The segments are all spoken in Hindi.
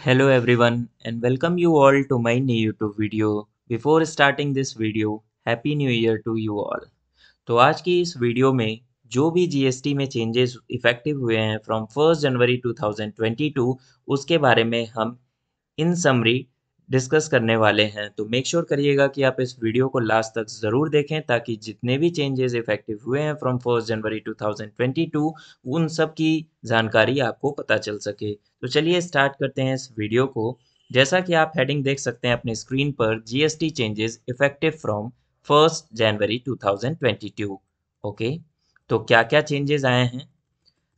Hello everyone and welcome you all to my new YouTube video. Before starting this video, Happy New Year to you all. तो आज की इस वीडियो में जो भी जीएसटी में चेंजेस इफेक्टिव हुए हैं फ्रॉम 1 जनवरी 2022 उसके बारे में हम इन समरी डिस्कस करने वाले हैं। तो मेक श्योर करिएगा कि आप इस वीडियो को लास्ट तक ज़रूर देखें ताकि जितने भी चेंजेस इफेक्टिव हुए हैं फ्रॉम 1 जनवरी 2022 उन सब की जानकारी आपको पता चल सके। तो चलिए स्टार्ट करते हैं इस वीडियो को। जैसा कि आप हेडिंग देख सकते हैं अपने स्क्रीन पर, GST changes effective from 1 January 2022। Okay, तो क्या क्या चेंजेस आए हैं,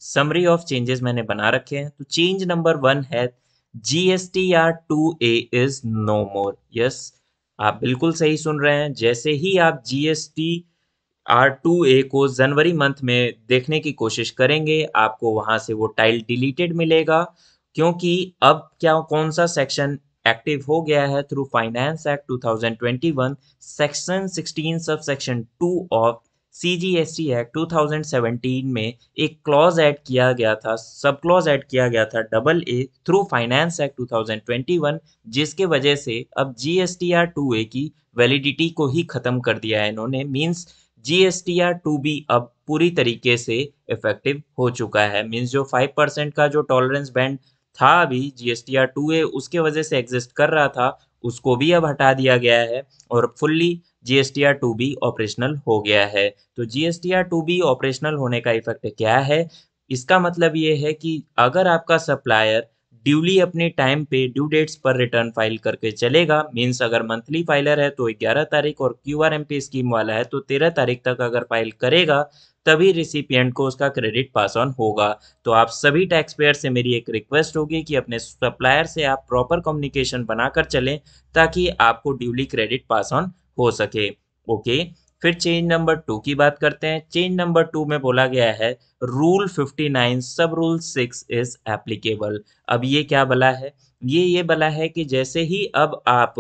समरी ऑफ चेंजेस मैंने बना रखे हैं। तो चेंज नंबर 1 है GSTR2A is no more. Yes, आप बिल्कुल सही सुन रहे हैं। जैसे ही आप GSTR2A को जनवरी मंथ में देखने की कोशिश करेंगे आपको वहां से वो टाइल डिलीटेड मिलेगा, क्योंकि अब क्या कौन सा सेक्शन एक्टिव हो गया है through finance act 2021 section 16 sub section 2 of CGST act 2017 में एक क्लॉज ऐड किया गया था, सब क्लॉज ऐड किया गया था AA थ्रू फाइनेंस एक्ट 2021, जिसके वजह से अब GSTR2A की वैलिडिटी को ही खत्म कर दिया है इन्होंने। मींस GSTR2B अब पूरी तरीके से इफेक्टिव हो चुका है। मींस जो 5% का जो टॉलरेंस बैंड था अभी GSTR2A उसके वजह से एग्जिस्ट कर रहा था, उसको भी अब हटा दिया गया है और फुल्ली GSTR2B ऑपरेशनल हो गया है। तो GSTR2B ऑपरेशनल होने का इफेक्ट क्या है? इसका मतलब ये है कि अगर आपका सप्लायर ड्यूली अपने टाइम पे ड्यू डेट्स पर रिटर्न फाइल करके चलेगा, मींस अगर मंथली फाइलर है तो 11 तारीख और QRMP स्कीम वाला है तो 13 तारीख तक अगर फाइल करेगा तभी रिसिपिएंट को उसका क्रेडिट पास ऑन होगा। तो आप सभी टैक्स पेयर से मेरी एक रिक्वेस्ट होगी कि अपने सप्लायर से आप प्रॉपर कम्युनिकेशन बनाकर चलें ताकि आपको ड्यूली क्रेडिट पास ऑन हो सके। ओके, फिर चेंज नंबर 2 की बात करते हैं। चेंज नंबर 2 में बोला गया है रूल 59 सब रूल 6 इज एप्लीकेबल। अब ये क्या बला है? ये बला है कि जैसे ही अब आप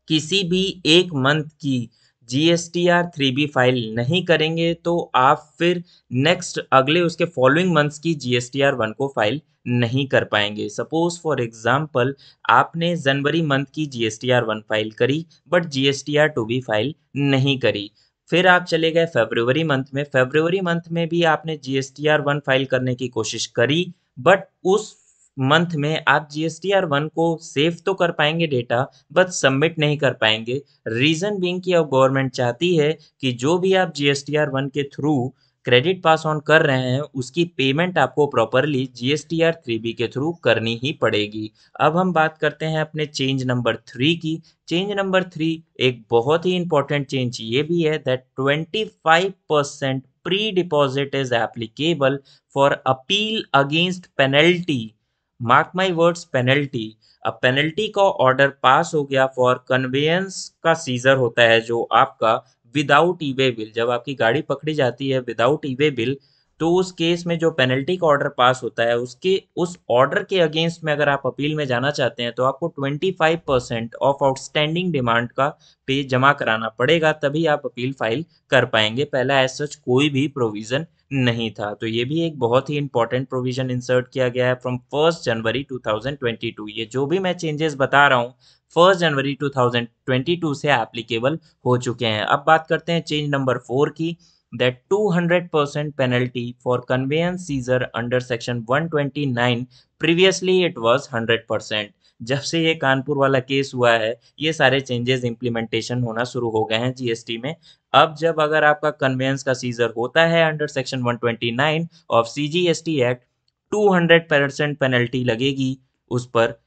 किसी भी एक मंथ की GSTR3B फाइल नहीं करेंगे तो आप फिर नेक्स्ट अगले उसके फॉलोइंग मंथ्स की GSTR1 को फाइल नहीं कर पाएंगे। सपोज फॉर एग्जांपल आपने जनवरी मंथ की GSTR1 फाइल करी बट GSTR2B फाइल नहीं करी, फिर आप चले गए फरवरी मंथ में। फरवरी मंथ में भी आपने GSTR1 फाइल करने की कोशिश करी बट उस मंथ में आप GSTR1 को सेव तो कर पाएंगे डेटा बट सबमिट नहीं कर पाएंगे। रीजन बीइंग कि अब गवर्नमेंट चाहती है कि जो भी आप GSTR1 के थ्रू क्रेडिट पास ऑन कर रहे हैं उसकी पेमेंट आपको प्रॉपरली GSTR3B के थ्रू करनी ही पड़ेगी। अब हम बात करते हैं अपने चेंज नंबर 3 की। चेंज नंबर 3 एक बहुत ही इंपॉर्टेंट चेंज ये भी है that 25% pre deposit is applicable for appeal against penalty. Mark my words, penalty. अब पेनल्टी का ऑर्डर पास हो गया फॉर कन्वेयंस का सीजर होता है जो आपका विदाउट ईवे बिल, जब आपकी गाड़ी पकड़ी जाती है विदाउट ईवे बिल तो उस केस में जो पेनल्टी का ऑर्डर पास होता है उसके उस ऑर्डर के अगेंस्ट में अगर आप अपील में जाना चाहते हैं तो आपको 25% ऑफ आउटस्टैंडिंग डिमांड का पे जमा कराना पड़ेगा, तभी आप अपील फाइल कर पाएंगे। पहला एज सच कोई भी प्रोविजन नहीं था। तो ये भी एक बहुत ही इंपॉर्टेंट प्रोविजन इंसर्ट किया गया है फ्रॉम 1 जनवरी 2022। ये जो भी मैं चेंजेस बता रहा हूँ 1 जनवरी 2022 से एप्लीकेबल हो चुके हैं। अब बात करते हैं चेंज नंबर 4 की, that 200% penalty for conveyance seizure under section 129, previously it was 100%। जब से ये कानपुर वाला केस हुआ है ये सारे चेंजेस इम्प्लीमेंटेशन होना शुरू हो गए हैं जीएसटी में। अब जब अगर आपका कन्वेंस का सीजर होता है under section 129 of CGST act 200% penalty लगेगी उस पर।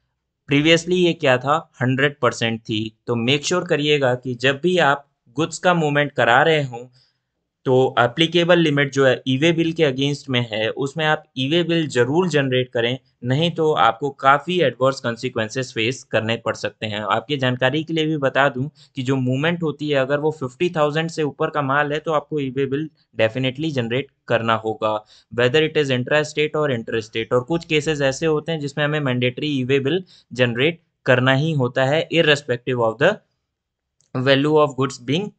प्रीवियसली ये क्या था, 100% थी। तो मेक श्योर करिएगा कि जब भी आप गुड्स का मूवमेंट करा रहे हों तो एप्लीकेबल लिमिट जो है ईवे बिल के अगेंस्ट में है उसमें आप ईवे बिल जरूर जनरेट करें, नहीं तो आपको काफ़ी एडवर्स कंसिक्वेंसेस फेस करने पड़ सकते हैं। आपकी जानकारी के लिए भी बता दूं कि जो मूवमेंट होती है अगर वो 50,000 से ऊपर का माल है तो आपको ईवे बिल डेफिनेटली जनरेट करना होगा, whether it is intra state और इंटर स्टेट। और कुछ केसेस ऐसे होते हैं जिसमें हमें मैंडेटरी ईवे बिल जनरेट करना ही होता है irrespective of the value of goods being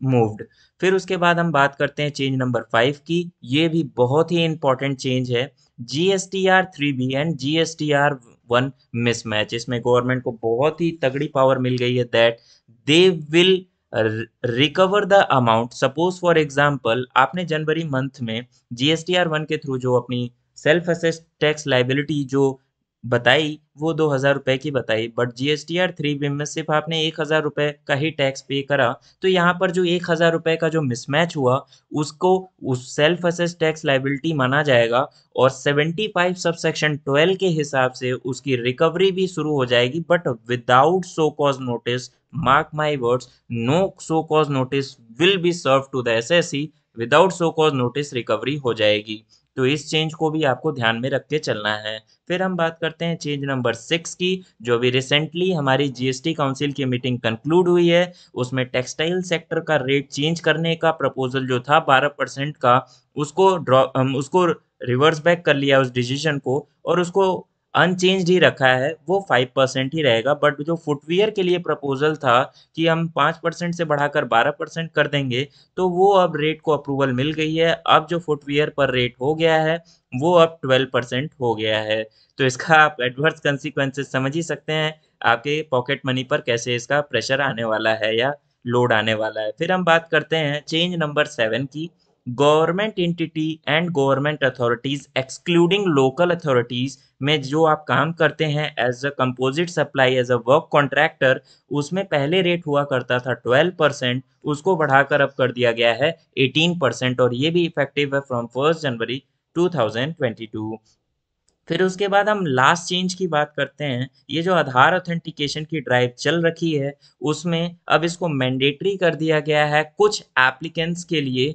moved. फिर उसके बाद हम बात करते हैं चेंज नंबर 5 की। ये भी बहुत ही इंपॉर्टेंट चेंज है। GSTR3B and GSTR one mismatch. इसमें गवर्नमेंट को बहुत ही तगड़ी पावर मिल गई है that they will recover the amount. Suppose for example आपने जनवरी मंथ में GSTR 1 के थ्रू जो अपनी सेल्फ असेस टैक्स लाइबिलिटी जो बताई वो 2,000 रुपए की बताई, बट GSTR 3 में सिर्फ आपने 1,000 रुपए का ही टैक्स पे करा। तो यहाँ पर जो 1,000 रुपए का जो मिसमैच हुआ उसको उस सेल्फ असेस टैक्स लाइबिलिटी माना जाएगा और 75 सबसेक्शन 12 के हिसाब से उसकी रिकवरी भी शुरू हो जाएगी, but without show cause notice. Mark my words, no show cause notice will be serve to the SSC। Without show cause notice recovery हो जाएगी। तो इस चेंज को भी आपको ध्यान में रख के चलना है। फिर हम बात करते हैं चेंज नंबर 6 की, जो अभी रिसेंटली हमारी GST काउंसिल की मीटिंग कंक्लूड हुई है। उसमें टेक्सटाइल सेक्टर का रेट चेंज करने का प्रपोजल जो था 12% का, उसको रिवर्स बैक कर लिया उस डिसीजन को और उसको अनचेंज्ड ही रखा है, वो 5% ही रहेगा। बट जो फुटवियर के लिए प्रपोजल था कि हम 5% से बढ़ाकर 12% कर देंगे, तो वो अब रेट को अप्रूवल मिल गई है। अब जो फुटवियर पर रेट हो गया है वो अब 12% हो गया है। तो इसका आप एडवर्स कंसिक्वेंसेस समझ ही सकते हैं, आपके पॉकेट मनी पर कैसे इसका प्रेशर आने वाला है या लोड आने वाला है। फिर हम बात करते हैं चेंज नंबर 7 की। Government entity and government authorities excluding local authorities में जो आप काम करते हैं as a composite supply, as a work contractor, उसमें पहले रेट हुआ करता था 12%, उसको बढ़ाकर अब कर दिया गया है 18%, और ये भी इफेक्टिव है फ्रॉम 1 जनवरी 2022। फिर उसके बाद हम लास्ट चेंज की बात करते हैं। ये जो आधार ऑथेंटिकेशन की ड्राइव चल रखी है उसमें अब इसको मैंडेटरी कर दिया गया है कुछ एप्लीकेंट्स के लिए,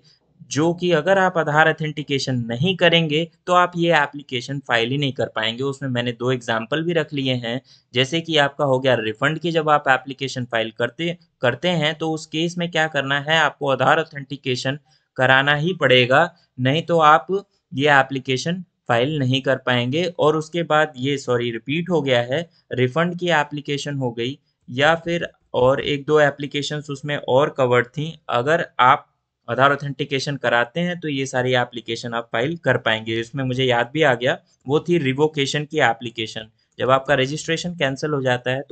जो कि अगर आप आधार ऑथेंटिकेशन नहीं करेंगे तो आप ये एप्लीकेशन फाइल ही नहीं कर पाएंगे। उसमें मैंने दो एग्जाम्पल भी रख लिए हैं। जैसे कि आपका हो गया रिफंड की, जब आप एप्लीकेशन फाइल करते करते हैं तो उस केस में क्या करना है, आपको आधार ऑथेंटिकेशन कराना ही पड़ेगा, नहीं तो आप ये एप्लीकेशन फाइल नहीं कर पाएंगे। और उसके बाद ये सॉरी रिपीट हो गया है, रिफंड की एप्लीकेशन हो गई या फिर और एक दो एप्लीकेशंस उसमें और कवर्ड थी। अगर आप आधार ऑथेंटिकेशन कराते हैं तो ये सारी एप्लीकेशन आप फाइल कर पाएंगे। इसमें मुझे याद भी आ गया, वो थी रिवोकेशन की एप्लीकेशन। जब आपका रजिस्ट्रेशन कैंसिल हो जाता है तो